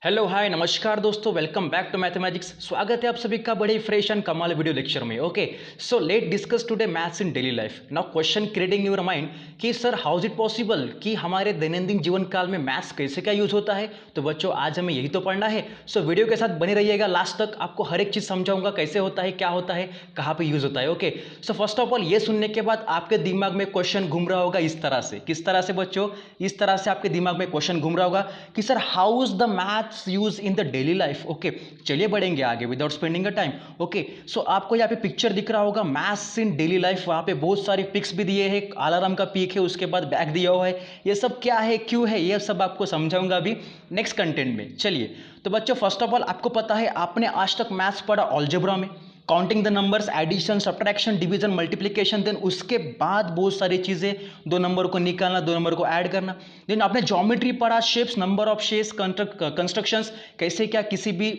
Hello hi नमस्कार दोस्तों, welcome back to mathematics. स्वागत है आप सभी का बड़े फ्रेश एंड कमाल वीडियो लेक्चर में। Okay, so let discuss today maths in daily life. Now question creating your mind कि sir how is it possible कि हमारे दैनंदिन जीवन काल में मैथ्स कैसे क्या यूज होता है। तो बच्चों आज हमें यही तो पढ़ना है। सो वीडियो के साथ बने रहिएगा लास्ट तक, आपको हर एक चीज़ समझाऊंगा कैसे होता है, क्या होता है, कहाँ पे यूज होता है। Okay, so first of all ये सुनने के बाद आपके दिमाग में क्वेश्चन घूम रहा होगा इस तरह से। किस तरह से बच्चों? इस तरह से आपके दिमाग में क्वेश्चन घूम रहा होगा कि sir how is the maths use in the daily life. Okay, चलिए बढ़ेंगे आगे without spending a time. Okay, so आपको यहाँ पे पिक्चर दिख रहा होगा मैथ्स इन डेली लाइफ। वहाँ पे बहुत सारे पिक्स भी दिए हैं, अलार्म का पिक है, उसके बाद बैग दिया हुआ है। ये सब क्या है, क्यों है, ये सब आपको समझाऊंगा अभी नेक्स्ट कंटेंट में। चलिए तो बच्चों फर्स्ट ऑफ ऑल आपको पता है आपने आज तक मैथ्स पढ़ा अलजेब्रा में, counting the numbers, addition, subtraction, division, multiplication. Then उसके बाद बहुत सारी चीज़ें, दो नंबर को निकालना, दो नंबर को ऐड करना। देन आपने ज्योमेट्री पढ़ा, shapes, number of shapes, constructions, कैसे क्या किसी भी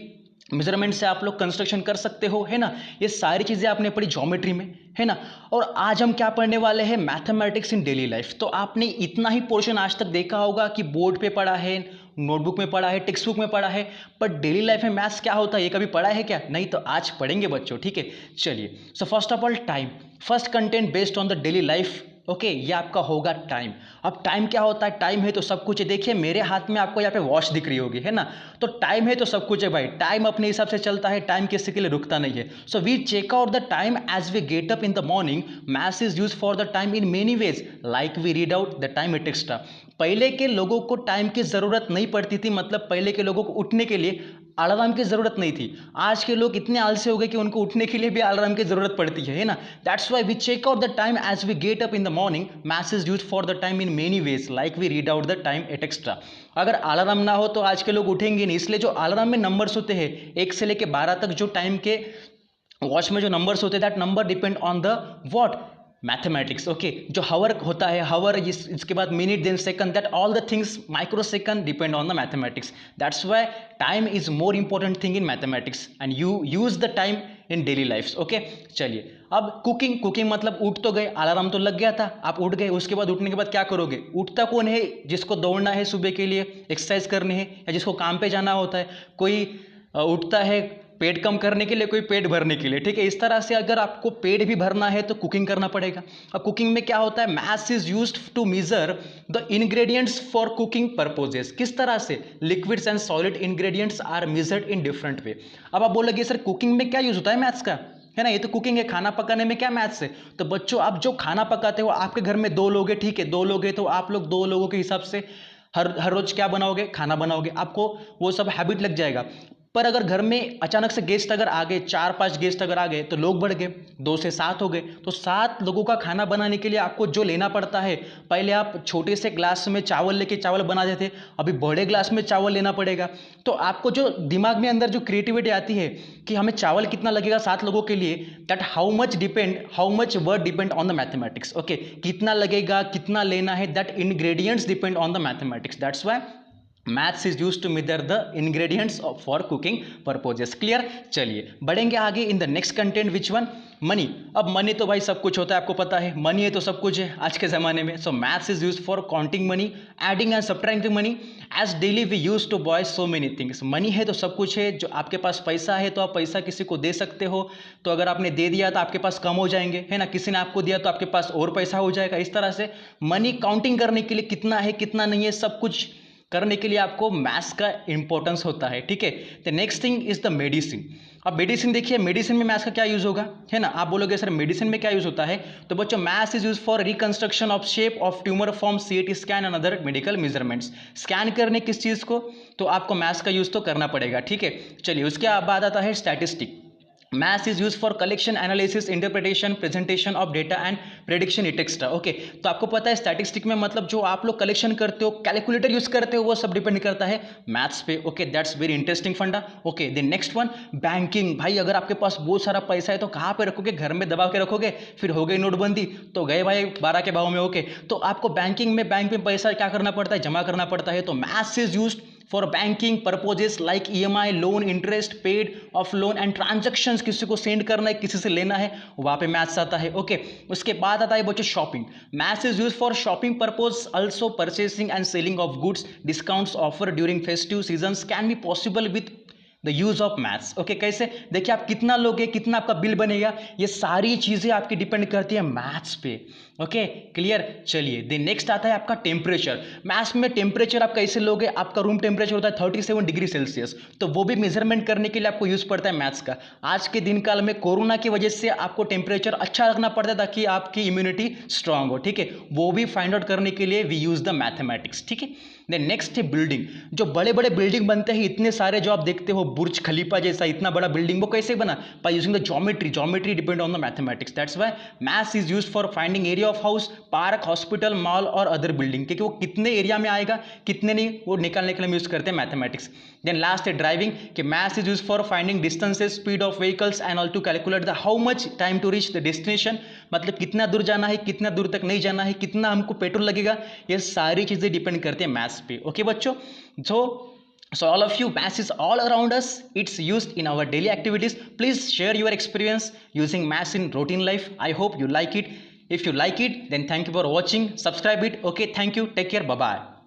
मेजरमेंट से आप लोग कंस्ट्रक्शन कर सकते हो, है ना। ये सारी चीज़ें आपने पढ़ी ज्योमेट्री में, है ना। और आज हम क्या पढ़ने वाले हैं, मैथमेटिक्स इन डेली लाइफ। तो आपने इतना ही पोर्शन आज तक देखा होगा कि बोर्ड पे पढ़ा है, नोटबुक में पढ़ा है, टेक्स्ट बुक में पढ़ा है, पर डेली लाइफ में मैथ्स क्या होता है ये कभी पढ़ा है क्या? नहीं। तो आज पढ़ेंगे बच्चों, ठीक है। चलिए, so first of all time, first content based on the daily life. Okay, ये आपका होगा टाइम। अब टाइम क्या होता है? टाइम है तो सब कुछ है। देखिए मेरे हाथ में आपको यहाँ पे वॉच दिख रही होगी, है ना। तो टाइम है तो सब कुछ है भाई। टाइम अपने हिसाब से चलता है, टाइम किसी के लिए रुकता नहीं है। So we check out the time as we get up in the morning. Maths is use for the time in many ways, like we read out the time eight cetera. पहले के लोगों को टाइम की ज़रूरत नहीं पड़ती थी, मतलब पहले के लोगों को उठने के लिए अलार्म की ज़रूरत नहीं थी। आज के लोग इतने आलसी हो गए कि उनको उठने के लिए भी अलार्म की ज़रूरत पड़ती है ना। That's why we check out the time as we get up in the morning. Maths is use for the time in many ways, like we read out the time eight extra. अगर alarm ना हो तो आज के लोग उठेंगे नहीं, इसलिए जो अलार्म में नंबर्स होते हैं 1 से लेकर 12 तक, जो टाइम के वॉच में जो नंबर्स होते हैं, that number depend on the what, mathematics. Okay, जो हावर होता है, हावर, इसके बाद minute, then second, that all the things micro second depend on the mathematics. That's why time is more important thing in mathematics and you use the time in daily life. Okay, चलिए अब cooking. Cooking मतलब उठ तो गए, alarm तो लग गया था, आप उठ गए, उसके बाद उठने के बाद क्या करोगे? उठता कौन है? जिसको दौड़ना है सुबह के लिए, एक्सरसाइज करनी है, या जिसको काम पे जाना होता है। कोई उठता है पेट कम करने के लिए, कोई पेट भरने के लिए, ठीक है। इस तरह से अगर आपको पेट भी भरना है तो कुकिंग करना पड़ेगा। अब कुकिंग में क्या होता है, maths is used to measure the ingredients for cooking purposes. किस तरह से? Liquids and solid ingredients are measured in different way. अब आप बोलोगे सर कुकिंग में क्या यूज होता है मैथ्स का, है ना, ये तो कुकिंग है, खाना पकाने में क्या मैथ्स है? तो बच्चों आप जो खाना पकाते हो, आपके घर में 2 लोग हैं, ठीक है, 2 लोग हैं, तो आप लोग 2 लोगों के हिसाब से हर रोज क्या बनाओगे? खाना बनाओगे, आपको वो सब हैबिट लग जाएगा। पर अगर घर में अचानक से गेस्ट अगर आ गए, 4-5 गेस्ट अगर आ गए, तो लोग बढ़ गए, 2 से 7 हो गए। तो 7 लोगों का खाना बनाने के लिए आपको जो लेना पड़ता है, पहले आप छोटे से ग्लास में चावल लेके चावल बनाते थे, अभी बड़े ग्लास में चावल लेना पड़ेगा। तो आपको जो दिमाग में अंदर जो क्रिएटिविटी आती है कि हमें चावल कितना लगेगा 7 लोगों के लिए, that how much word depend on the mathematics. Okay, कितना लगेगा, कितना लेना है, that ingredients depend on the mathematics. That's why maths is use to measure the ingredients for cooking purposes. Clear? चलिए बढ़ेंगे आगे in the next content, which one, money. अब money तो भाई सब कुछ होता है, आपको पता है, मनी है तो सब कुछ है आज के ज़माने में। So maths is use for counting money, adding and subtracting money, as daily we use to buy so many things. Money है तो सब कुछ है, जो आपके पास पैसा है तो आप पैसा किसी को दे सकते हो, तो अगर आपने दे दिया तो आपके पास कम हो जाएंगे, है ना, किसी ने आपको दिया तो आपके पास और पैसा हो जाएगा। इस तरह से मनी काउंटिंग करने के लिए कितना है कितना नहीं है सब कुछ करने के लिए आपको मैथ्स का इंपॉर्टेंस होता है, ठीक है। The next thing is the medicine. अब मेडिसिन देखिए, मेडिसिन में मैथ्स का क्या यूज होगा, है ना। आप बोलोगे सर मेडिसिन में क्या यूज होता है, तो बच्चों maths is use for reconstruction of shape of tumour form, CT scan and other medical measurements. Scan करने किस चीज़ को, तो आपको मैथ्स का यूज तो करना पड़ेगा, ठीक है। चलिए उसके बाद आता है statistic. Maths is use for collection, analysis, interpretation, presentation of data and prediction it extra. Okay, तो आपको पता है स्टैटिस्टिक में मतलब जो आप लोग कलेक्शन करते हो, कैलकुलेटर यूज करते हो, वो सब डिपेंड करता है मैथ्स पे। ओके, दैट्स वेरी इंटरेस्टिंग फंडा। Okay, the next one, banking. भाई अगर आपके पास बहुत सारा पैसा है तो कहाँ पे रखोगे? घर में दबा के रखोगे, फिर हो गई नोटबंदी तो गए भाई 12 के भाव में। ओके, तो आपको बैंक में पैसा क्या करना पड़ता है? जमा करना पड़ता है। तो maths is use for banking purposes like EMI, loan, interest paid of loan and transactions, किसी को सेंड करना है, किसी से लेना है, वहाँ पे मैथ्स आता है। ओके, उसके बाद आता है बच्चों shopping. Maths is use for shopping purpose, also purchasing and selling of goods, discounts offer during festive seasons can be possible with the use of maths. Okay, कैसे? देखिए आप कितना लोगे, कितना आपका बिल बनेगा, ये सारी चीजें आपकी डिपेंड करती है मैथ्स पे। Okay, clear? चलिए देन नेक्स्ट आता है आपका टेम्परेचर। मैथ्स में टेम्परेचर आप कैसे लोगे? आपका रूम टेम्परेचर होता है 37 डिग्री सेल्सियस, तो वो भी मेजरमेंट करने के लिए आपको यूज पड़ता है मैथ्स का। आज के दिन काल में कोरोना की वजह से आपको टेम्परेचर अच्छा रखना पड़ता है ताकि आपकी इम्यूनिटी स्ट्रांग हो, ठीक है? वो भी फाइंड आउट करने के लिए वी यूज द मैथमेटिक्स, ठीक है? देन नेक्स्ट है बिल्डिंग। जो बड़े बड़े बिल्डिंग बनते हैं, इतने सारे जो आप देखते हो, बुर्ज खलीफा जैसा इतना बड़ा बिल्डिंग, वो कैसे बना? By using the geometry. Geometry depend on the mathematics, that's why maths is used for finding area of house, park, hospital, mall और अदर बिल्डिंग, क्योंकि वो कितने एरिया में आएगा, कितने नहीं, वो निकालने के लिए हम यूज करते हैं मैथमेटिक्स। देन लास्ट है ड्राइविंग, कि maths is used for finding distances, speed of vehicles and all to calculate the how much time to reach the destination, मतलब कितना दूर जाना है, कितना दूर तक नहीं जाना है, कितना हमको पेट्रोल लगेगा, ये सारी चीजें डिपेंड करती है मैथ्स पे। ओके बच्चों, so all of you, maths is all around us, it's used in our daily activities. Please share your experience using maths in routine life. I hope you like it. If you like it, then thank you for watching, subscribe it. Okay, thank you, take care, bye bye.